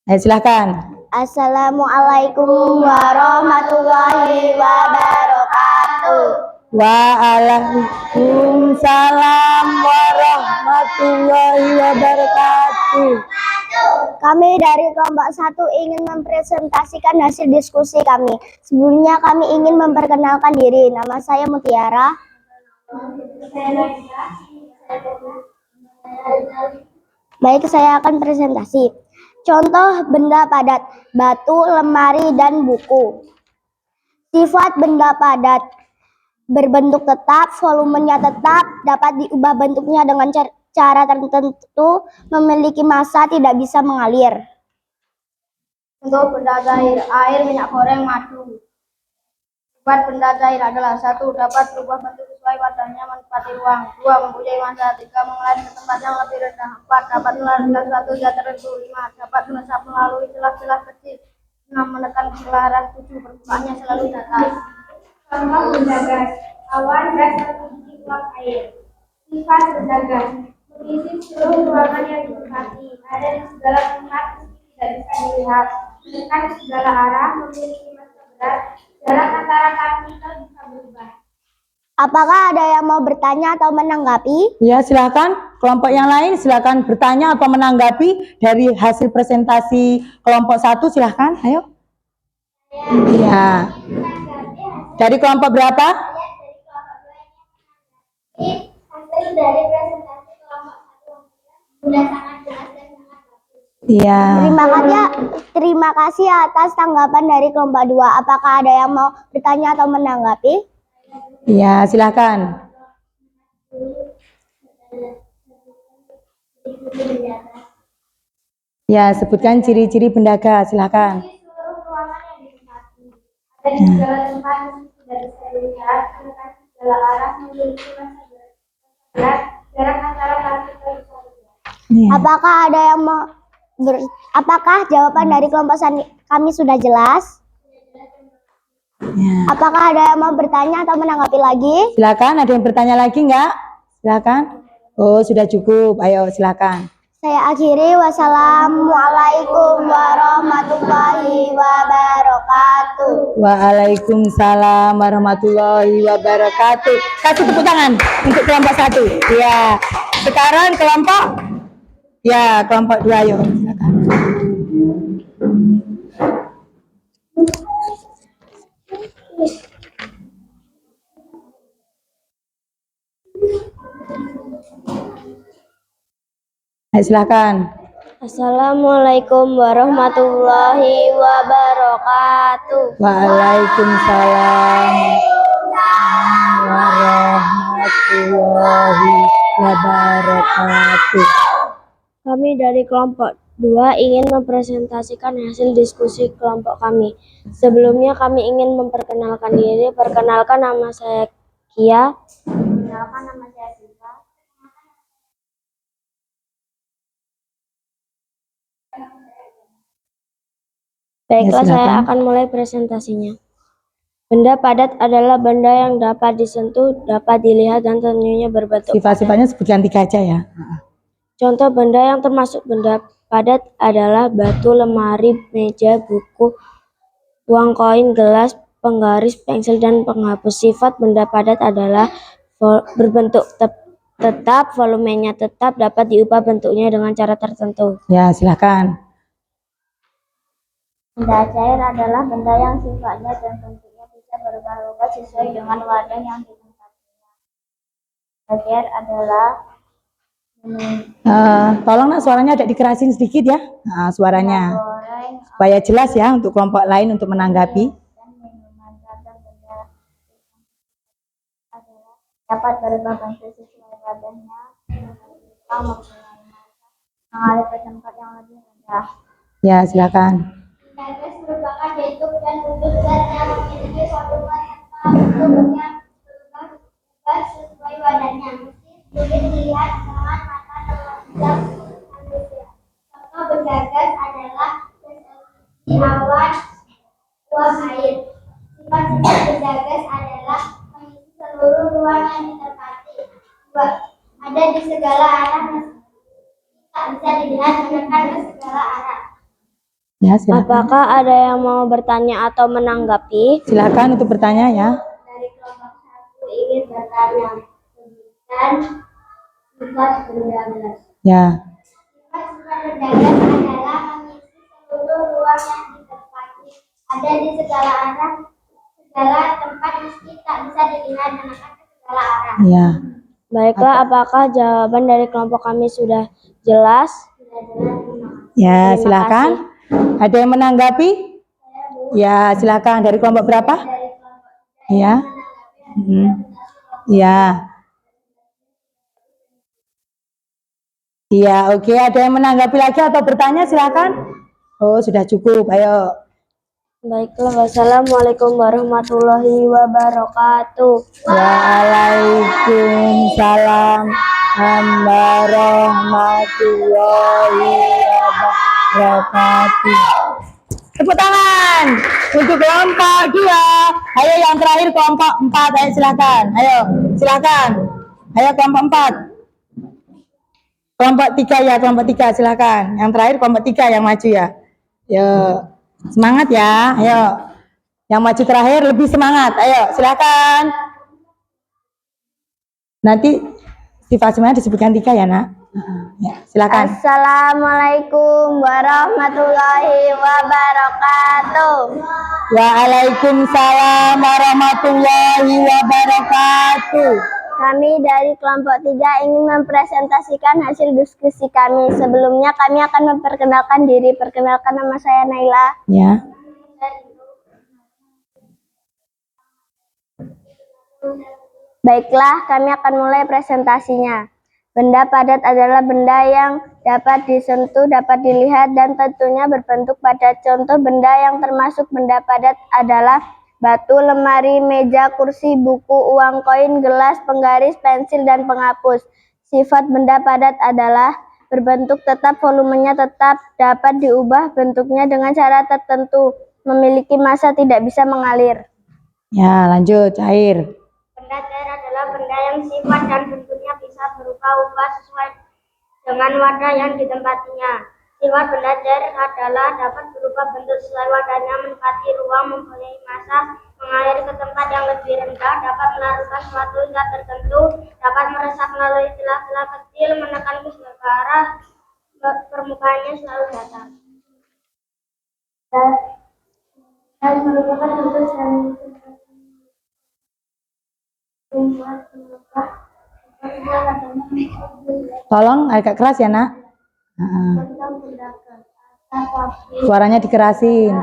Silakan. Assalamualaikum warahmatullahi wabarakatuh. Waalaikumsalam warahmatullahi wabarakatuh. Kami dari kelompok 1 ingin mempresentasikan hasil diskusi kami. Sebelumnya kami ingin memperkenalkan diri. Nama saya Mutiara. Baik, saya akan presentasi. Contoh benda padat, batu, lemari, dan buku. Sifat benda padat, berbentuk tetap, volumenya tetap, dapat diubah bentuknya dengan cara tertentu, memiliki massa, tidak bisa mengalir. Untuk benda cair, air, minyak goreng, madu. Sifat benda cair adalah 1. Dapat berubah bentuk sesuai wadahnya, menempati ruang. 2. Mempunyai massa. 3. Mengalir ke tempat yang lebih rendah. 4. Dapat melarikan suatu zat tertentu. 5. Dapat meresap melalui celah-celah kecil. 6. Menekan gelaran. 7. Permukaannya selalu datar. Contoh benda gas, awan, gas, atau biji uap air. Sifat benda gas, mengisi seluruh ruangan yang ditempati, ada di segala tempat, tidak bisa dilihat, menekan ke segala arah, memiliki massa berat, jarak antara partikel bisa berubah. Apakah ada yang mau bertanya atau menanggapi? Ya, silakan. Kelompok yang lain silakan bertanya atau menanggapi dari hasil presentasi kelompok 1. Silakan, ayo. Ya. Dari kelompok berapa? Hasil dari presentasi kelompok 1 sudah sangat jelas dan sangat bagus. Iya. Terima kasih atas tanggapan dari kelompok 2. Apakah ada yang mau bertanya atau menanggapi? Iya, silakan. Ya, sebutkan ciri-ciri benda gas, silakan. Seluruh ruangan yang ditempati, ada di segala tempat, tidak bisa dilihat, menekan segala arah, memiliki massa berat, jarak antara partikel bisa berubah. Ya. Apakah jawaban dari kelompok kami sudah jelas? Ya. Apakah ada yang mau bertanya atau menanggapi lagi? Silakan, ada yang bertanya lagi enggak? Silakan. Oh, sudah cukup. Ayo, silakan. Saya akhiri. Wassalamualaikum warahmatullahi wabarakatuh. Waalaikumsalam warahmatullahi wabarakatuh. Kasih tepuk tangan untuk kelompok 1. Ya. Sekarang kelompok 2, ayo. Silakan. Silakan. Assalamualaikum warahmatullahi wabarakatuh. Waalaikumsalam warahmatullahi wabarakatuh. Kami dari kelompok 2 ingin mempresentasikan hasil diskusi kelompok kami. Sebelumnya kami ingin memperkenalkan diri. Perkenalkan, nama saya Kia. Perkenalkan, nama saya Siva. Baiklah, Ya, silakan. saya akan mulai presentasinya. Benda padat adalah benda yang dapat disentuh, dapat dilihat, dan tentunya berbentuk padat. Sifat-sifatnya sebutkan 3 aja ya. Contoh benda yang termasuk benda padat adalah batu, lemari, meja, buku, uang koin, gelas, penggaris, pensil, dan penghapus. Sifat benda padat adalah berbentuk tetap, volumenya tetap, dapat diubah bentuknya dengan cara tertentu. Ya, silakan. Benda cair adalah benda yang sifatnya dan bentuknya bisa berubah-ubah sesuai dengan wadah yang ditempatinya. Benda cair adalah Tolong nak suaranya agak dikerasin sedikit ya. Nah, suaranya goreng, supaya jelas ya untuk kelompok lain untuk menanggapi. dan minuman. Ragam benda adalah dapat berubah bentuk sesuai wadahnya, mempunyai massa, mengalir ke tempat yang lebih rendah. Ya, silakan. Benda gas merupakan bentuk dan wujud zat yang memiliki volume yang bentuknya berubah sesuai wadahnya, sulit dilihat dengan mata telanjang manusia. Contoh benda gas adalah gas LPG, awan, uap air. Sifat benda bergagas adalah mengisi seluruh ruang yang ditempati. 2. Ada di segala arah, tak bisa dilihat menekan ke segala arah. Ya, silakan. Apakah ada yang mau bertanya atau menanggapi? Silakan untuk bertanya ya. Dari kelompok 1 ingin bertanya, sebutkan sifat bergagas. Ya. Sifat bergagas adalah mengisi seluruh ruang yang ditempati, ada di segala arah, segala tempat meski tak bisa dilihat menekan ke segala arah. Ya. Baiklah, apakah jawaban dari kelompok kami sudah jelas? Ya, Terima silakan. Ada yang menanggapi? Ya, silakan. Dari kelompok berapa? Ya. Ya. Iya, oke. Ada yang menanggapi lagi atau bertanya? Silakan. Oh, sudah cukup. Ayo. Baiklah, wassalamualaikum warahmatullahi wabarakatuh. Waalaikumsalam warahmatullahi wabarakatuh. Tepuk tangan untuk kelompok 2. Ayo yang terakhir kelompok 4. Ayo silakan. Ayo, silakan. Ayo kelompok 4. Kelompok 3 ya, kelompok 3 silakan. Yang terakhir kelompok 3 yang maju ya. Yo, semangat ya. Ayo. Yang maju terakhir lebih semangat. Ayo, silakan. Nanti sifat-sifatnya disebutkan 3 ya, Nak. Ya, silakan. Assalamualaikum warahmatullahi wabarakatuh. Waalaikumsalam warahmatullahi wabarakatuh. Kami dari kelompok 3 ingin mempresentasikan hasil diskusi kami. Sebelumnya kami akan memperkenalkan diri. Perkenalkan, nama saya Naila. Ya. Baiklah, kami akan mulai presentasinya. Benda padat adalah benda yang dapat disentuh, dapat dilihat, dan tentunya berbentuk padat. Contoh benda yang termasuk benda padat adalah batu, lemari, meja, kursi, buku, uang koin, gelas, penggaris, pensil, dan penghapus. Sifat benda padat adalah berbentuk tetap, volumenya tetap, dapat diubah bentuknya dengan cara tertentu, memiliki massa, tidak bisa mengalir. Ya, lanjut, cair. Benda cair adalah benda yang sifat dan bentuknya bisa berubah-ubah sesuai dengan wadah yang ditempatinya. Sifat benda cair adalah dapat berubah bentuk sesuai wadahnya, menempati ruang, mempunyai massa, mengalir ke tempat yang lebih rendah, dapat melakukan suatu zat tertentu, dapat meresap melalui celah-celah kecil, menekan ke segala arah, permukaannya selalu datar. Dan merupakan bentuk yang Tolong agak keras ya, Nak. Suaranya dikerasin.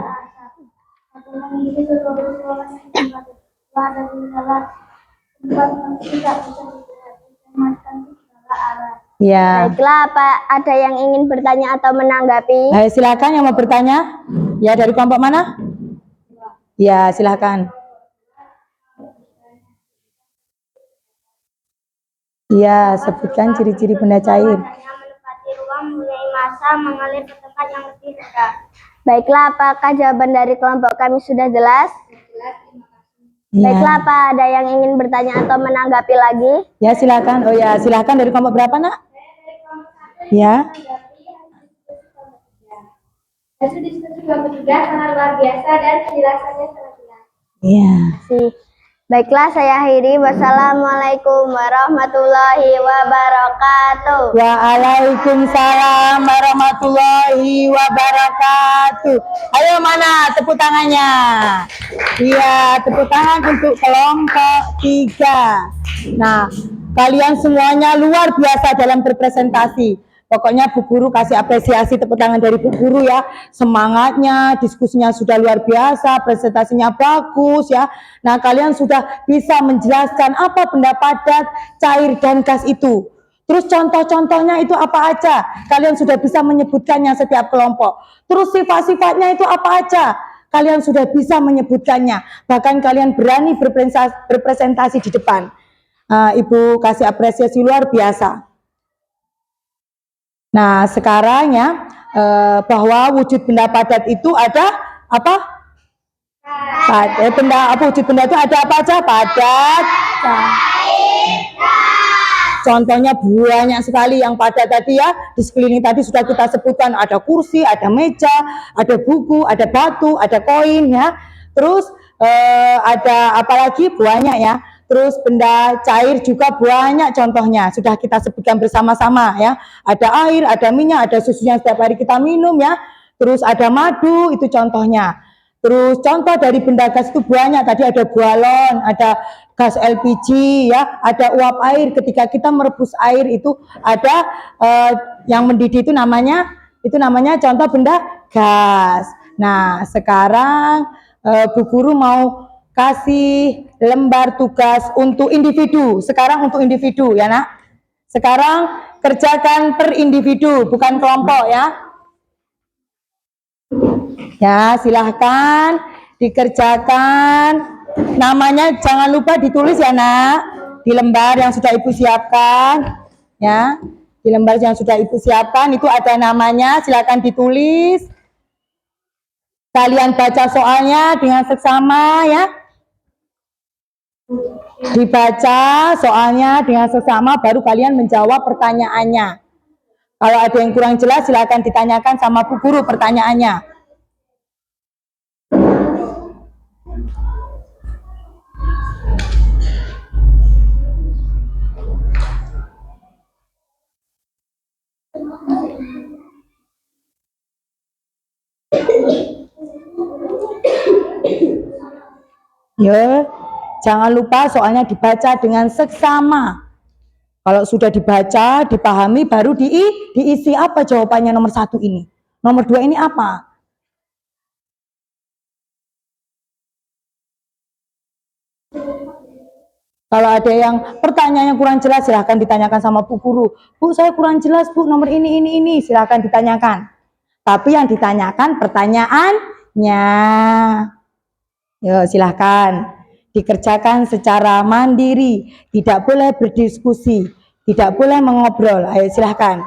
Ya. Baiklah, apa ada yang ingin bertanya atau menanggapi? Ayo silakan yang mau bertanya. Ya, dari kelompok mana? Ya, silakan. Iya, sebutkan ciri-ciri benda cair. Menempati ruang, mempunyai massa, mengalir ke tempat yang lebih rendah. Baiklah, apakah jawaban dari kelompok kami sudah jelas? Ya. Baiklah, apa ada yang ingin bertanya atau menanggapi lagi? Ya, silakan. Oh ya, silakan dari kelompok berapa, Nak? Ya. Hasil diskusi kelompok 3 sangat luar biasa dan penjelasannya sangat jelas. Iya. Baiklah, saya akhiri. Wassalamualaikum warahmatullahi wabarakatuh. Waalaikumsalam warahmatullahi wabarakatuh. Ayo mana tepuk tangannya? Iya, tepuk tangan untuk kelompok 3. Nah, kalian semuanya luar biasa dalam berpresentasi. Pokoknya Bu Guru kasih apresiasi, tepuk tangan dari Bu Guru ya. Semangatnya, diskusinya sudah luar biasa, presentasinya bagus ya. Nah, kalian sudah bisa menjelaskan apa benda padat, cair, dan gas itu. Terus contoh-contohnya itu apa aja? Kalian sudah bisa menyebutkannya setiap kelompok. Terus sifat-sifatnya itu apa aja? Kalian sudah bisa menyebutkannya. Bahkan kalian berani berpresentasi di depan. Ibu kasih apresiasi luar biasa. Nah, sekarang ya, bahwa wujud benda padat itu ada apa? Benda apa wujud benda itu ada apa aja? Padat. Contohnya banyak sekali yang padat tadi ya, di sekeliling tadi sudah kita sebutkan, ada kursi, ada meja, ada buku, ada batu, ada koin ya. Terus ada apa lagi? Banyak ya. Terus benda cair juga banyak contohnya, sudah kita sebutkan bersama-sama ya. Ada air, ada minyak, ada susu yang setiap hari kita minum ya. Terus ada madu, itu contohnya. Terus contoh dari benda gas itu banyak, tadi ada balon, ada gas LPG ya, ada uap air. Ketika kita merebus air itu ada yang mendidih itu namanya contoh benda gas. Nah, sekarang Bu Guru mau kasih lembar tugas untuk individu. Sekarang untuk individu ya, Nak. Sekarang kerjakan per individu, bukan kelompok ya. Ya, silahkan dikerjakan. Namanya jangan lupa ditulis ya, Nak. Di lembar yang sudah Ibu siapkan. Ya, di lembar yang sudah Ibu siapkan itu ada namanya, silahkan ditulis. Kalian baca soalnya dengan seksama ya. Dibaca soalnya dengan seksama, baru kalian menjawab pertanyaannya. Kalau ada yang kurang jelas, silahkan ditanyakan sama Bu Guru pertanyaannya. Ya, jangan lupa soalnya dibaca dengan seksama. Kalau sudah dibaca, dipahami, baru diisi apa jawabannya nomor 1 ini. Nomor 2 ini apa? Kalau ada yang pertanyaannya kurang jelas, silahkan ditanyakan sama Bu Guru. Bu, saya kurang jelas, Bu, nomor ini. Silahkan ditanyakan. Tapi yang ditanyakan pertanyaannya. Yo, silahkan. Dikerjakan secara mandiri. Tidak boleh berdiskusi. Tidak boleh mengobrol. Ayo, silahkan.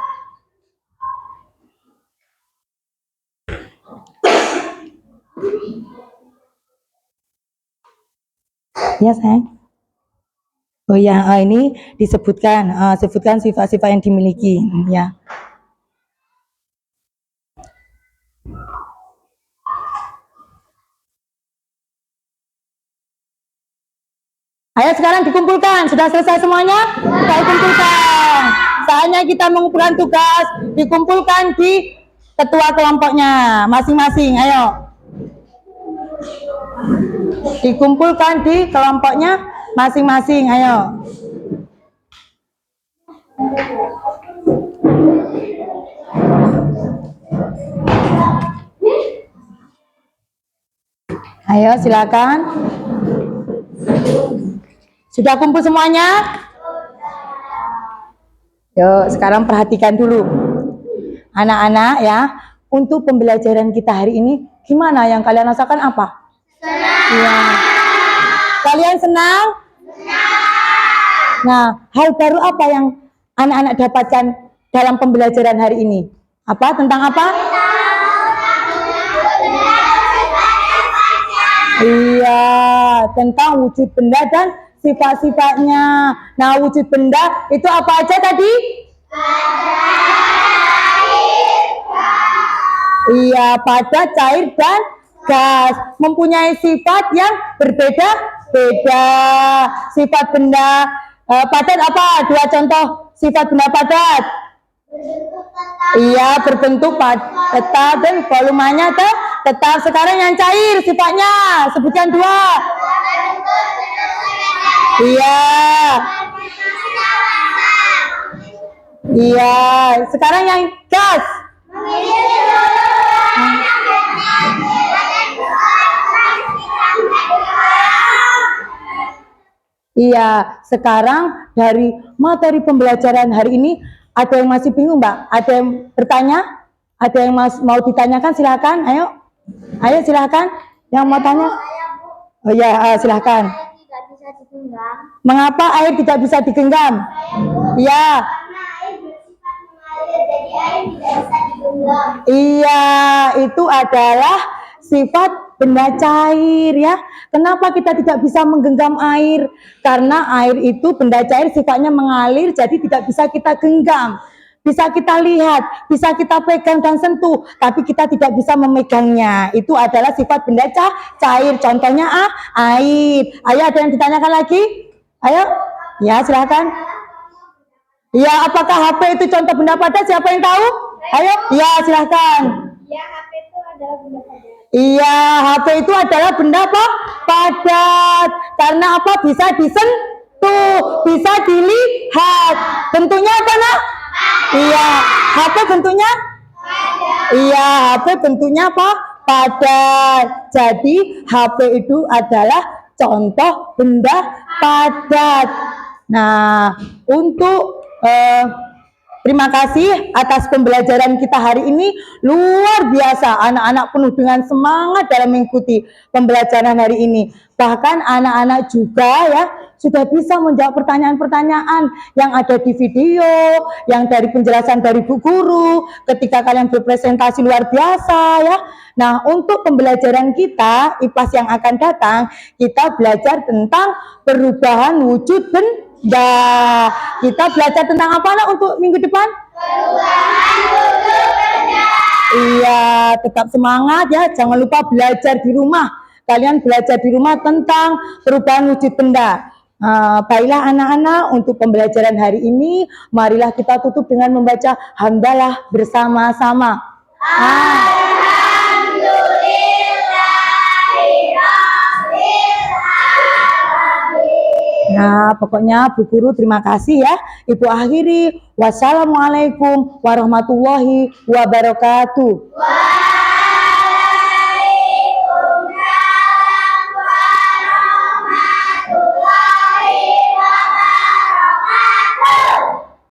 Ya, sayang. Oh ya, ini disebutkan, sebutkan sifat-sifat yang dimiliki, ya. Ayo sekarang dikumpulkan, sudah selesai semuanya? Kita kumpulkan. Saatnya kita mengumpulkan tugas, dikumpulkan di ketua kelompoknya masing-masing, ayo. Dikumpulkan di kelompoknya masing-masing, ayo. Ayo, silakan. Sudah kumpul semuanya? Yuk, sekarang perhatikan dulu. Anak-anak ya, untuk pembelajaran kita hari ini, gimana yang kalian rasakan apa? Senang. Ya. Kalian senang? Nah, hal baru apa yang anak-anak dapatkan dalam pembelajaran hari ini? Apa? Tentang apa? Iya, tentang wujud benda dan sifat-sifatnya. Nah, wujud benda itu apa aja tadi? Iya, padat, cair, dan gas. Mempunyai sifat yang berbeda-beda. Sifat benda padat apa? Dua contoh sifat benda padat. Iya, berbentuk tetap dan volumenya tetap. Sekarang yang cair sifatnya, sebutkan dua. Iya. Iya, sekarang yang gas. Iya, sekarang dari materi pembelajaran hari ini ada yang masih bingung, Mbak? Ada yang bertanya? Ada yang mau ditanyakan? Silakan, ayo. Ayo silakan. Yang mau tanya? Oh ya, silakan. Mengapa air tidak bisa digenggam? Iya. Iya, itu adalah sifat benda cair ya. Kenapa kita tidak bisa menggenggam air? Karena air itu benda cair sifatnya mengalir, jadi tidak bisa kita genggam. Bisa kita lihat, bisa kita pegang dan sentuh, tapi kita tidak bisa memegangnya. Itu adalah sifat benda cair. Contohnya air. Ayo, ada yang ditanyakan lagi? Ayo, ya silakan. Ya, apakah HP itu contoh benda padat? Siapa yang tahu? Ayo, ya silakan. Ya, HP itu adalah benda padat. Iya, HP itu adalah benda apa? Padat. Karena apa? Bisa disentuh, bisa dilihat. Bentuknya apa, Nak? Iya, HP bentuknya? Iya, HP bentuknya apa? Padat. Jadi, HP itu adalah contoh benda padat. Nah, untuk terima kasih atas pembelajaran kita hari ini. Luar biasa, anak-anak penuh dengan semangat dalam mengikuti pembelajaran hari ini. Bahkan anak-anak juga ya sudah bisa menjawab pertanyaan-pertanyaan yang ada di video, yang dari penjelasan dari Bu Guru, ketika kalian berpresentasi luar biasa ya. Nah, untuk pembelajaran kita, IPAS yang akan datang, kita belajar tentang perubahan wujud benda. Kita belajar tentang apa nak untuk minggu depan? Perubahan wujud benda. Iya, tetap semangat ya. Jangan lupa belajar di rumah. Kalian belajar di rumah tentang perubahan wujud benda. Baiklah anak-anak, untuk pembelajaran hari ini, marilah kita tutup dengan membaca hamdalah bersama-sama. Nah, pokoknya Bu Guru terima kasih ya. Ibu akhiri. Wassalamualaikum warahmatullahi wabarakatuh.